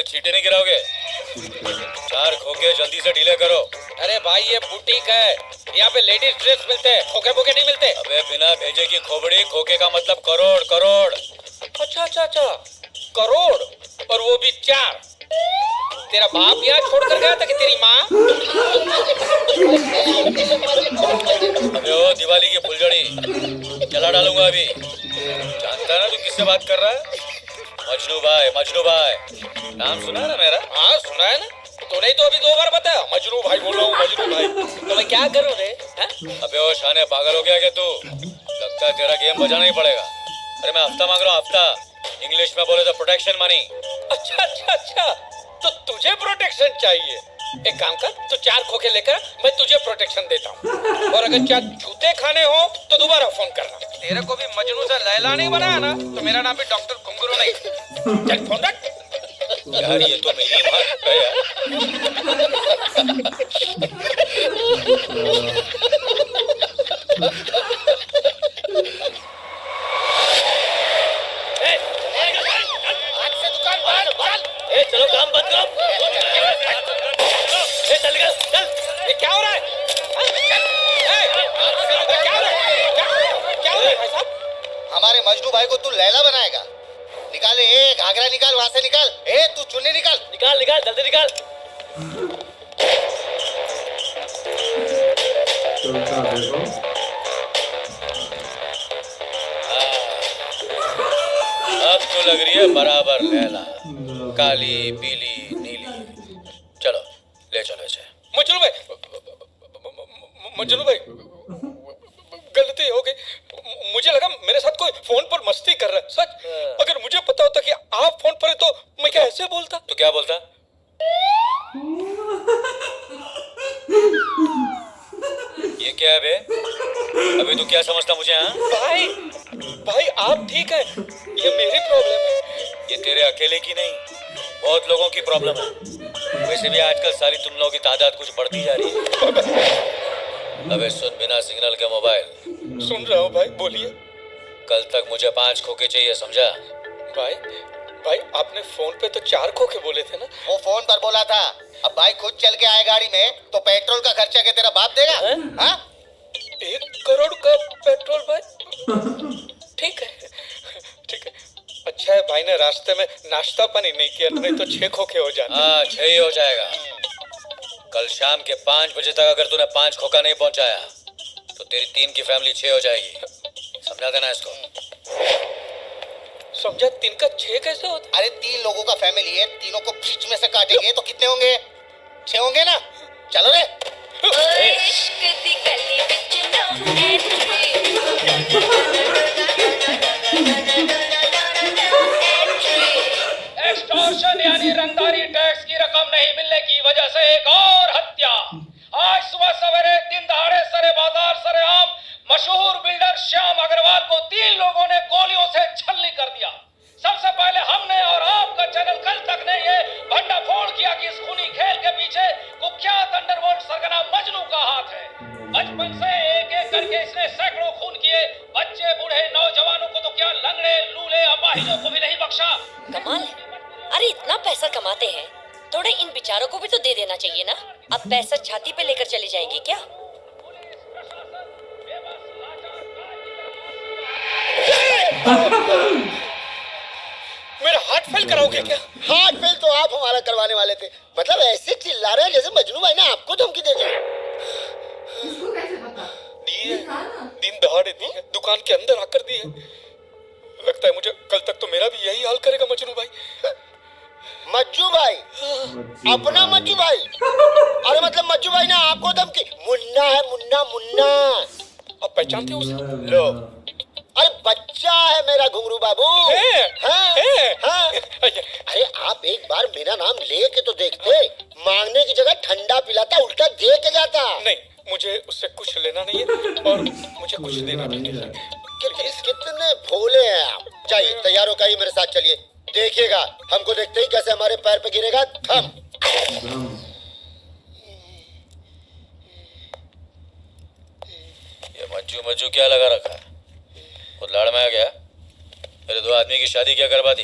चीटे नहीं गिराओगे? 4 खोखे जल्दी से डीले करो। अरे भाई ये बुटीक है, यहाँ पे लेडीज ड्रेस मिलते हैं, खोखे बोखे नहीं मिलते। अबे बिना भेजे की खोपड़ी, खोखे का मतलब करोड़ करोड़। अच्छा, करोड़, और वो भी 4। तेरा बाप यहाँ छोड़ कर गया था कि तेरी माँ? अबे ओ दिवाली की फुलझड़ी जला डालूंगा अभी। जानता है ना तू किससे बात कर रहा है? मजनू भाई नाम सुना है ना मेरा? हाँ सुना है ना, तूने तो अभी 2 बार बताया मजनू भाई बोल रहा हूँ, मजनू भाई। तो मैं क्या करूँ रे? अबे ओ शाने, पागल हो गया क्या तू? लगता है तेरा गेम बजाना ही पड़ेगा। अरे मैं हफ्ता मांग रहा हूँ, हफ्ता। इंग्लिश में बोले तो प्रोटेक्शन मनी। अच्छा, तो तुझे प्रोटेक्शन चाहिए? एक काम कर, तू 4 खोखे लेकर मैं तुझे प्रोटेक्शन देता हूँ, और अगर 4 जूते खाने हो तो दोबारा फोन करना। तेरे को भी मजनू से लैला नहीं बनाया ना, तो मेरा नाम भी डॉक्टर घुंगरू नहीं। चल फोन रख। यार ये तो मेरी माँ है यार। आज से दुकान बंद, चल। चलो काम बंद करो। चल निकल, चल। ये क्या हो रहा है? क्या हो रहा है भाई साहब? हमारे मजनू भाई को तू लैला बनाएगा? निकाले, ए घाघरा निकाल, वहां से निकाल। ए तू चुन्नी निकाल, निकाल जल्दी निकाल। चलता देखो। अब तो लग रही है बराबर लैला, काली पीली नीली। चलो ले चलो इसे। मजनू भाई गलती हो गई। मुझे लगा मेरे साथ कोई फोन पर मस्ती कर रहा है। सच, अगर मुझे पता होता कि आप फोन पर है तो मैं क्या ऐसे बोलता? तो क्या बोलता? ये क्या है बे? अभी तू क्या समझता मुझे? हाँ भाई आप ठीक है? ये मेरी प्रॉब्लम है। ये तेरे अकेले की नहीं, बहुत लोगों की प्रॉब्लम है। वैसे भी आजकल सारी तुम लोगों की तादाद कुछ बढ़ती जा रही है। अबे सुन, बिना सिग्नल के मोबाइल। सुन रहा हूँ भाई, बोलिए। कल तक मुझे 5 खोखे चाहिए, समझा? भाई आपने फोन पे तो 4 खोखे बोले थे ना? वो फोन पर बोला था। अब भाई खुद चल के आए गाड़ी में तो पेट्रोल का खर्चा क्या तेरा बाप देगा? हाँ? 1 करोड़ का पेट्रोल भाई? ठीक है। अच्छा है भाई ने रास्ते में नाश्ता पानी नहीं किया, नहीं तो 6 खोखे हो जाते। हाँ 6 ही हो जाएगा। कल शाम के 5 बजे तक अगर तूने 5 खोखा नहीं पहुंचाया तो तेरी 3 की फैमिली 6 हो जाएगी। समझा देना इसको। समझा? 3 का 6 कैसे होता? अरे 3 लोगों का फैमिली है, तीनों को बीच में से काटेंगे तो कितने होंगे? 6 होंगे ना? चलो रे। एक्सटॉर्शन यानी रंगदारी टैक्स की रकम नहीं मिलने की वजह से एक और हत्या। आज सुबह सवेरे दिन दहाड़े सरे बाजार सरेआम मशहूर बिल्डर श्याम अग्रवाल को 3 लोगों ने गोलियों से छलनी कर दिया। सबसे पहले हमने और आपका चैनल कल तक ने ये भंडाफोड़ किया कि इस खूनी खेल के पीछे कुख्यात अंडरवर्ल्ड सरगना मजनू का हाथ है। बचपन से एक एक करके इसने सैकड़ों खून किए, बच्चे बूढ़े नौजवानों को तो क्या लंगड़े लूले अपाहिजों को भी नहीं बख्शा। कमाल है। अरे इतना पैसा कमाते हैं, थोड़े इन बेचारों को भी तो दे देना चाहिए ना। अब पैसा छाती पे लेकर चले जाएंगे क्या? मेरा हार्ट फेल कराओगे क्या? हार्ट फेल तो आप हमारा करवाने वाले थे। मतलब ऐसे चिल्ला रहे हैं जैसे मजनू भाई ने आपको धमकी दे दी। इसको कैसे पता? दिए, दिन दहाड़े दिए, दुकान के अंदर आकर दिए। लगता है मुझे कल तक तो मेरा भी यही हाल करेगा मजनू भाई। मज्जू भाई, अपना मज्जू भाई। अरे मतलब मज्जू भाई ने आपको धमकी? मुन्ना है, मुन्ना। आप पहचानते हो उसे? लो, अरे बच्चा है मेरा घुंगरू बाबू। हाँ। अरे आप एक बार मेरा नाम लेके तो देखते। मांगने की जगह ठंडा पिलाता, उल्टा दे के जाता। नहीं, मुझे उससे कुछ लेना नहीं है और मुझे कुछ देना भी नहीं है। कितने भोले हैं आप। जाइए, तैयार होकर ही मेरे साथ चलिए। देखिएगा, हमको देखते ही कैसे हमारे पैर पे गिरेगा थम। ये मज्जू क्या लगा रखा है? खुद लाड़ में आ गया। मेरे 2 आदमी की शादी क्या करवा दी?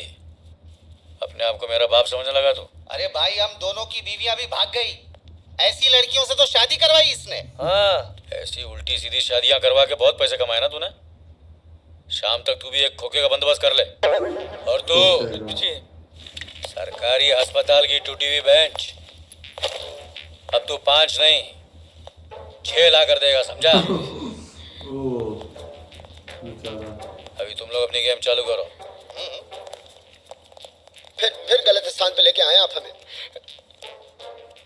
अपने आप को मेरा बाप समझने लगा तू? अरे भाई हम दोनों की बीवियां भी भाग गई। ऐसी लड़कियों से तो शादी करवाई इसने। हाँ, ऐसी उल्टी सीधी शादियां करवा के बहुत पैसे कमाए ना तूने। शाम तक तू भी एक खोखे का बंदोबस्त कर ले। और तू सरकारी अस्पताल की टूटी हुई बेंच अब तू 5 नहीं 6 ला कर देगा, समझा? ओह, बेचारा। अभी तुम लोग अपनी गेम चालू करो। फिर गलत स्थान पे लेके आए आप हमें।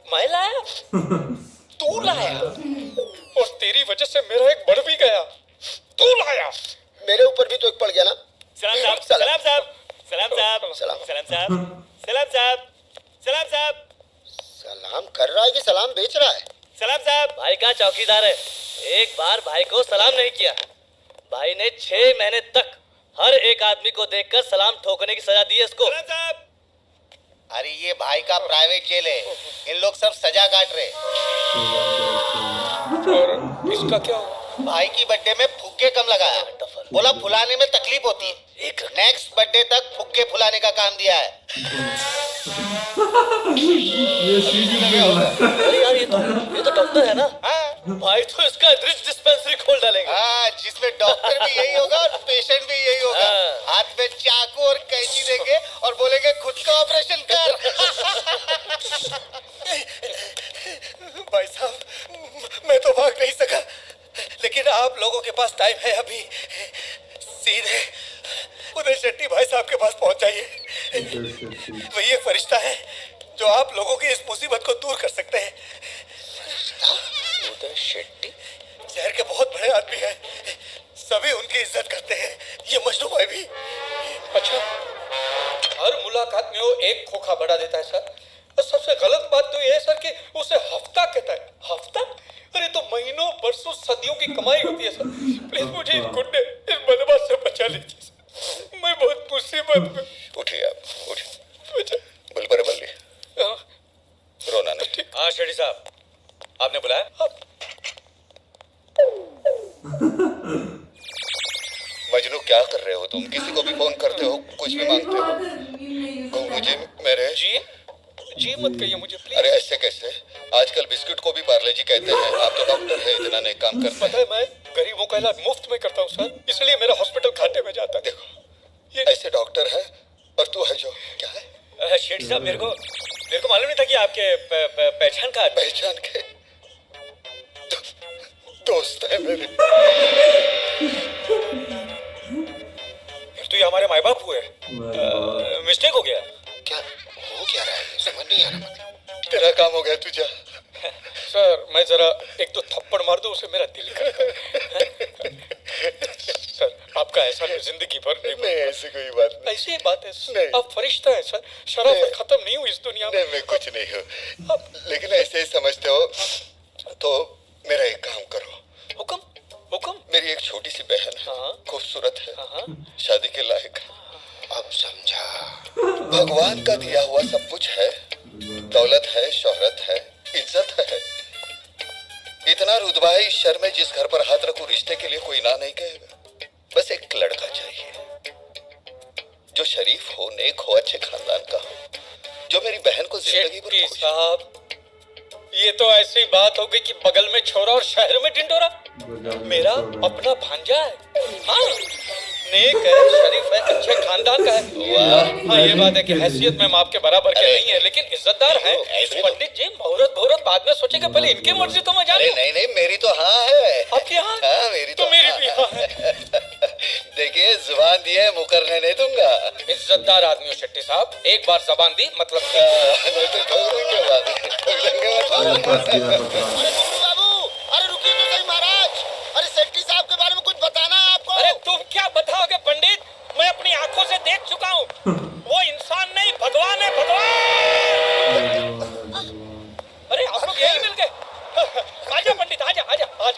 मैं लाया? तू लाया? और तेरी वजह से मेरा एक बढ़ भी गया। तू लाया? मेरे ऊपर भी तो एक पड़ गया ना। सलाम साहब, सलाम साहब, सलाम साहब, सलाम। सलाम साहब, सलाम साहब, सलाम साहब, सलाम कर रहा है कि सलाम बेच रहा है? सलाम साहब। भाई का चौकीदार है, एक बार भाई को सलाम नहीं किया, भाई ने 6 महीने तक हर एक आदमी को देखकर सलाम ठोकने की सजा दी है इसको। सलाम साहब। अरे ये भाई का प्राइवेट जेल है, इन लोग सब सजा काट रहे। और इसका क्या हुआ? भाई की बर्थडे में फुग्गे कम लगाया, बोला फुलाने में तकलीफ होती है। नेक्स्ट बर्थडे तक फुग्गे फुलाने का काम दिया है। ये सीधी नहीं हो रहा है। अरे यार ये तो डॉक्टर है ना। भाई तो इसका रिच डिस्पेंसरी खोल डालेंगे। हाँ, जिसमें डॉक्टर भी यही होगा और पेशेंट भी यही होगा। हाँ। हाथ में चाकू और कैंची देंगे और बोलेंगे खुद का ऑपरेशन कर। भाई साहब, मैं तो भाग नहीं सका, लेकिन आप लोगों के पास टाइम है अभी। सीधे उदय शेट्टी भाई साहब के पास पहुंच जाइए। वही एक फरिश्ता है जो आप लोगों की इस मुसीबत को दूर कर सकते हैं। उदय शेट्टी? शहर के बहुत बड़े आदमी हैं, सभी उनकी इज्जत करते हैं, ये मजनू भाई भी। अच्छा, हर मुलाकात में वो एक खोखा बढ़ा देता है सर। और सबसे गलत बात तो ये है सर कि उसे हफ्ता कहता है। हफ्ता? अरे तो महीनों बरसों सदियों की कमाई होती है सर। प्लीज मुझे इस गुंडे, इस बदमाश से बचा लीजिए सर। मैं बहुत मुसीबत में। उठिए आप, उठिए। बुलबुल बल्ली, रोना नहीं। हाँ शेट्टी साहब, आपने बुलाया? मजनू क्या कर रहे हो तुम? किसी को भी फोन करते हो, कुछ भी मांगते हो। मुझे मेरे जी मत कहिए मुझे प्लीज। अरे ऐसे कैसे? आजकल बिस्कुट को भी पार्ले जी कहते हैं। आप तो डॉक्टर है, इतना नहीं काम करते। पता है मैं गरीबों का इलाज मुफ्त में करता हूँ सर, इसलिए मेरा हॉस्पिटल घाटे में जाता है। देखो ऐसे डॉक्टर है और तू है जो क्या है? शेट्टी साहब, मेरे को मालूम नहीं था कि आपके पहचान का पहचान के दोस्त है मेरे। फिर तो ये हमारे माँ बाप हुए। मिस्टेक हो गया। क्या हो क्या रहा है समझ नहीं आ रहा। तेरा काम हो गया, तुझे। सर मैं जरा एक दो थप्पड़ मार दूं, उसे मेरा दिल करता है। सर आपका ऐसा जिंदगी भर नहीं ऐसी कोई बात नहीं। ऐसी बात है नहीं। आप फरिश्ता है सर, शराफत खत्म नहीं हुई इस दुनिया में। नहीं मैं कुछ नहीं हूँ, लेकिन ऐसे ही समझते हो तो मेरा एक काम करो। हुक्म हुक्म। मेरी एक छोटी सी बहन है, हाँ। खूबसूरत है, हाँ। शादी के लायक है। अब समझा, भगवान का दिया हुआ सब कुछ है, दौलत है, शोहरत है, इज्जत है। इतना रुतबा है इस शहर में, जिस घर पर हाथ रखूं रिश्ते के लिए कोई ना नहीं कहेगा। बस एक लड़का चाहिए जो शरीफ हो, नेक हो, अच्छे खानदान का हो, जो मेरी बहन को जिंदगी भर खुश। साहब ये तो ऐसी बात हो गई कि बगल में छोरा और शहर में ढिंडोरा। मेरा अपना भांजा है, हाँ, नेक है, शरीफ है, अच्छे खानदान का है। हाँ ये बात है कि हैसियत में माप के बराबर के नहीं है, लेकिन इज्जतदार है। पंडित जी मुहूर्त मुहूर्त बाद में सोचेंगे, पहले इनकी मर्जी तो मैं जान लूं। नहीं मेरी तो हाँ है। आपकी हाँ? हाँ मेरी तो मेरी भी हाँ है। देखिए जुबान दी है, मुकरने नहीं दूंगा। इज्जतदार आदमी हो शेट्टी साहब, एक बार जबान दी मतलब नहीं तो ठोक देंगे, ठोक देंगे।